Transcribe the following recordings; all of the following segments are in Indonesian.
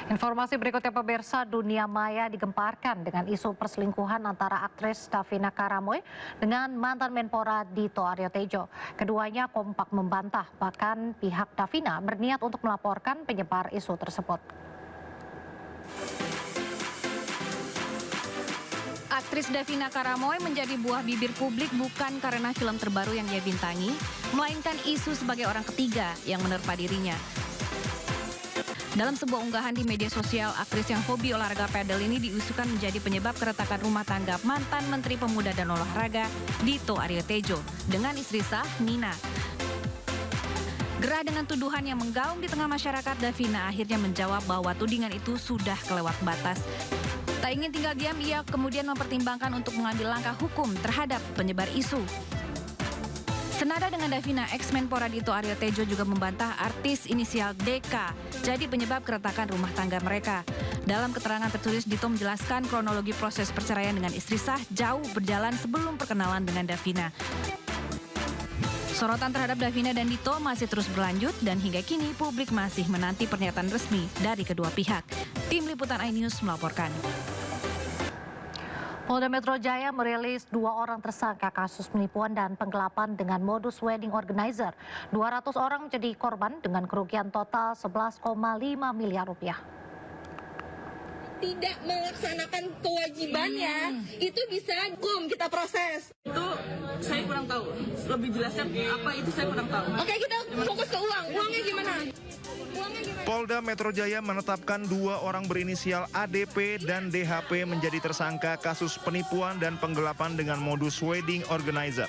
Informasi berikutnya pemirsa, dunia maya digemparkan dengan isu perselingkuhan antara aktris Davina Karamoy dengan mantan Menpora Dito Aryo Tejo. Keduanya kompak membantah, bahkan pihak Davina berniat untuk melaporkan penyebar isu tersebut. Aktris Davina Karamoy menjadi buah bibir publik bukan karena film terbaru yang ia bintangi, melainkan isu sebagai orang ketiga yang menerpa dirinya. Dalam sebuah unggahan di media sosial, aktris yang hobi olahraga padel ini diusulkan menjadi penyebab keretakan rumah tangga mantan Menteri Pemuda dan Olahraga Dito Aryo Tejo dengan istri sah Nina. Gerah dengan tuduhan yang menggaung di tengah masyarakat, Davina akhirnya menjawab bahwa tudingan itu sudah kelewat batas. Tak ingin tinggal diam, ia kemudian mempertimbangkan untuk mengambil langkah hukum terhadap penyebar isu. Senada dengan Davina, ex-Menpora Dito Aryo Tejo juga membantah artis inisial DK jadi penyebab keretakan rumah tangga mereka. Dalam keterangan tertulis, Dito menjelaskan kronologi proses perceraian dengan istri sah jauh berjalan sebelum perkenalan dengan Davina. Sorotan terhadap Davina dan Dito masih terus berlanjut dan hingga kini publik masih menanti pernyataan resmi dari kedua pihak. Tim Liputan iNews melaporkan. Polda Metro Jaya merilis 2 orang tersangka kasus penipuan dan penggelapan dengan modus wedding organizer. 200 orang menjadi korban dengan kerugian total 11,5 miliar rupiah. Tidak melaksanakan kewajibannya, itu bisa hukum kita proses. Itu saya kurang tahu. Lebih jelasnya apa itu saya kurang tahu. Oke, kita fokus ke uang. Uangnya gimana? Polda Metro Jaya menetapkan 2 orang berinisial ADP dan DHP menjadi tersangka kasus penipuan dan penggelapan dengan modus wedding organizer.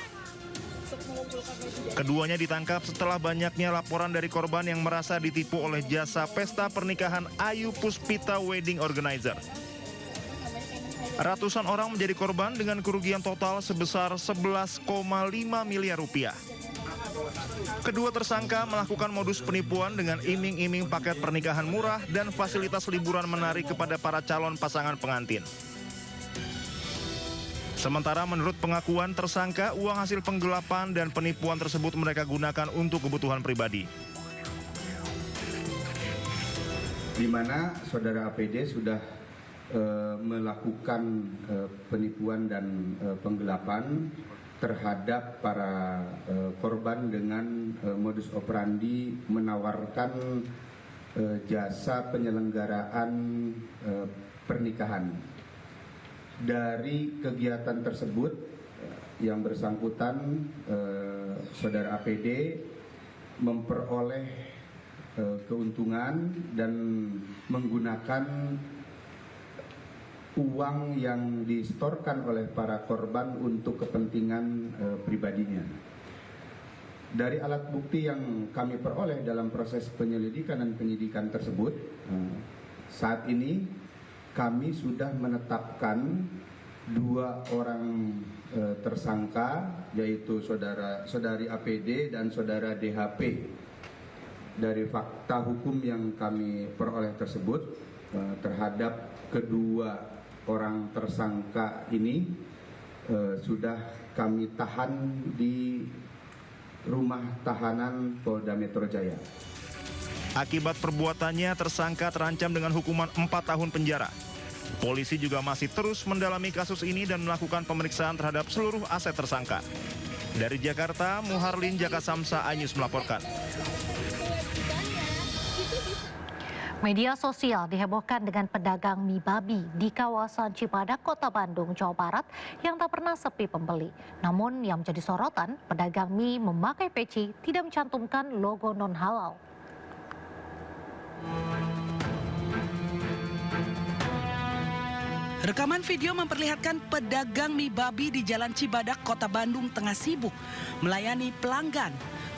Keduanya ditangkap setelah banyaknya laporan dari korban yang merasa ditipu oleh jasa pesta pernikahan Ayu Puspita Wedding Organizer. Ratusan orang menjadi korban dengan kerugian total sebesar 11,5 miliar rupiah. Kedua tersangka melakukan modus penipuan dengan iming-iming paket pernikahan murah dan fasilitas liburan menarik kepada para calon pasangan pengantin. Sementara menurut pengakuan tersangka, uang hasil penggelapan dan penipuan tersebut mereka gunakan untuk kebutuhan pribadi. Di mana saudara APD sudah melakukan penipuan dan penggelapan terhadap para korban dengan modus operandi menawarkan jasa penyelenggaraan pernikahan. Dari kegiatan tersebut yang bersangkutan saudara APD memperoleh keuntungan dan menggunakan uang yang disetorkan oleh para korban untuk kepentingan pribadinya. Dari alat bukti yang kami peroleh dalam proses penyelidikan dan penyidikan tersebut, saat ini kami sudah menetapkan 2 orang tersangka, yaitu saudari APD dan saudara DHP. Dari fakta hukum yang kami peroleh tersebut terhadap kedua orang tersangka ini sudah kami tahan di rumah tahanan Polda Metro Jaya. Akibat perbuatannya, tersangka terancam dengan hukuman 4 tahun penjara. Polisi juga masih terus mendalami kasus ini dan melakukan pemeriksaan terhadap seluruh aset tersangka. Dari Jakarta, Muharlin Jaka Samsa, iNews melaporkan. Media sosial dihebohkan dengan pedagang mie babi di kawasan Cibadak, Kota Bandung, Jawa Barat yang tak pernah sepi pembeli. Namun yang menjadi sorotan, pedagang mie memakai peci tidak mencantumkan logo non-halal. Rekaman video memperlihatkan pedagang mie babi di Jalan Cibadak, Kota Bandung tengah sibuk melayani pelanggan,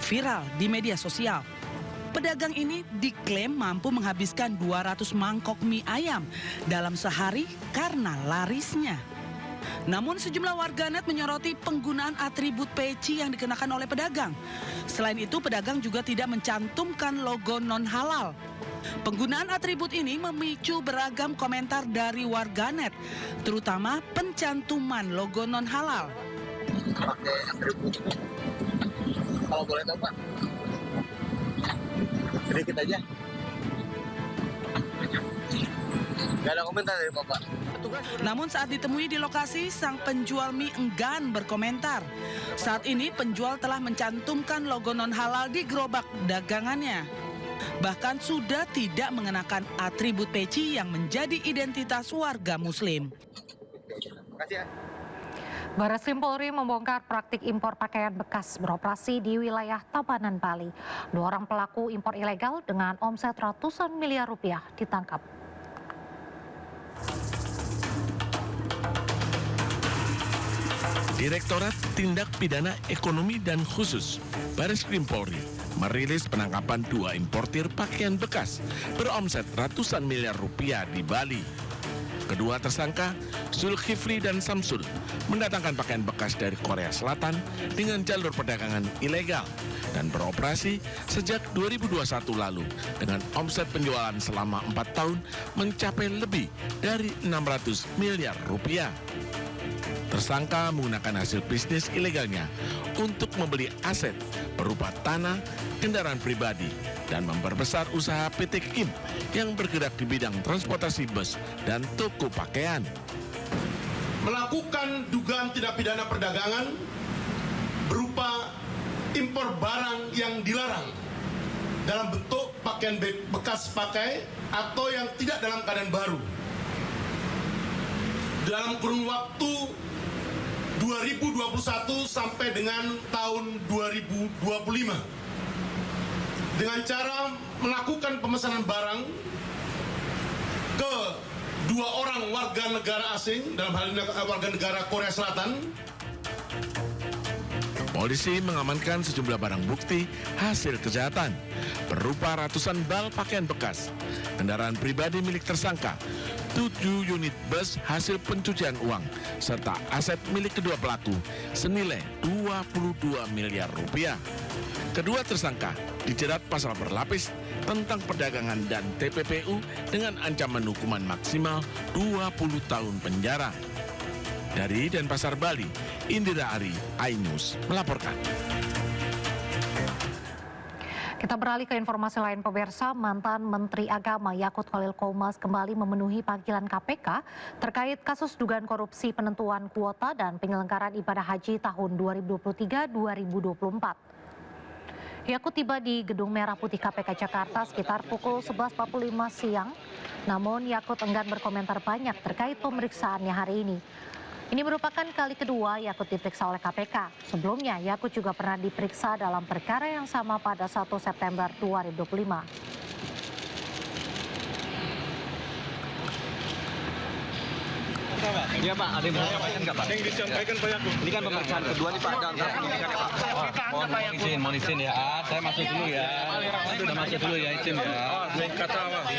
viral di media sosial. Pedagang ini diklaim mampu menghabiskan 200 mangkok mie ayam dalam sehari karena larisnya. Namun sejumlah warganet menyoroti penggunaan atribut peci yang dikenakan oleh pedagang. Selain itu, pedagang juga tidak mencantumkan logo non-halal. Penggunaan atribut ini memicu beragam komentar dari warganet, terutama pencantuman logo non-halal. Pakai atribut, kalau boleh tahu Pak, sedikit aja. Nggak ada komentar dari Bapak. Namun saat ditemui di lokasi, sang penjual mie enggan berkomentar. Saat ini penjual telah mencantumkan logo non-halal di gerobak dagangannya. Bahkan sudah tidak mengenakan atribut peci yang menjadi identitas warga Muslim. Makasih ya. Barreskrim Polri membongkar praktik impor pakaian bekas beroperasi di wilayah Tabanan, Bali. 2 orang pelaku impor ilegal dengan omset ratusan miliar rupiah ditangkap. Direktorat Tindak Pidana Ekonomi dan Khusus Barreskrim Polri merilis penangkapan 2 importir pakaian bekas beromset ratusan miliar rupiah di Bali. Kedua tersangka, Zulkifli dan Samsul, mendatangkan pakaian bekas dari Korea Selatan dengan jalur perdagangan ilegal dan beroperasi sejak 2021 lalu dengan omset penjualan selama 4 tahun mencapai lebih dari 600 miliar rupiah. Tersangka menggunakan hasil bisnis ilegalnya untuk membeli aset berupa tanah, kendaraan pribadi, dan memperbesar usaha PT Kim yang bergerak di bidang transportasi bus dan toko pakaian. Melakukan dugaan tindak pidana perdagangan berupa impor barang yang dilarang dalam bentuk pakaian bekas pakai atau yang tidak dalam keadaan baru. Dalam kurun waktu 2021 sampai dengan tahun 2025. Dengan cara melakukan pemesanan barang ke 2 orang warga negara asing, dalam hal ini warga negara Korea Selatan. Polisi mengamankan sejumlah barang bukti hasil kejahatan berupa ratusan bal pakaian bekas, kendaraan pribadi milik tersangka, 7 unit bus hasil pencucian uang, serta aset milik kedua pelaku senilai 22 miliar rupiah. Kedua tersangka dijerat pasal berlapis tentang perdagangan dan TPPU dengan ancaman hukuman maksimal 20 tahun penjara. Dari Denpasar, Bali, Indira Ari, iNews melaporkan. Kita beralih ke informasi lain, pemirsa. Mantan Menteri Agama Yakut Khalil Qomas kembali memenuhi panggilan KPK terkait kasus dugaan korupsi penentuan kuota dan penyelenggaraan ibadah haji tahun 2023-2024. Yakut tiba di Gedung Merah Putih KPK Jakarta sekitar pukul 11.45 siang. Namun Yakut enggan berkomentar banyak terkait pemeriksaannya hari ini. Ini merupakan kali kedua Yakut diperiksa oleh KPK. Sebelumnya Yakut juga pernah diperiksa dalam perkara yang sama pada 1 September 2025. Iya Pak, ada yang mau disampaikan nggak Pak? Yang disampaikan Pak Yakut. Ini kan pemeriksaan kedua nih Pak, ada penyidikan ya Pak. Mohon izin ya, saya masuk dulu ya. Saya masuk dulu ya, izin ya. Kata apa?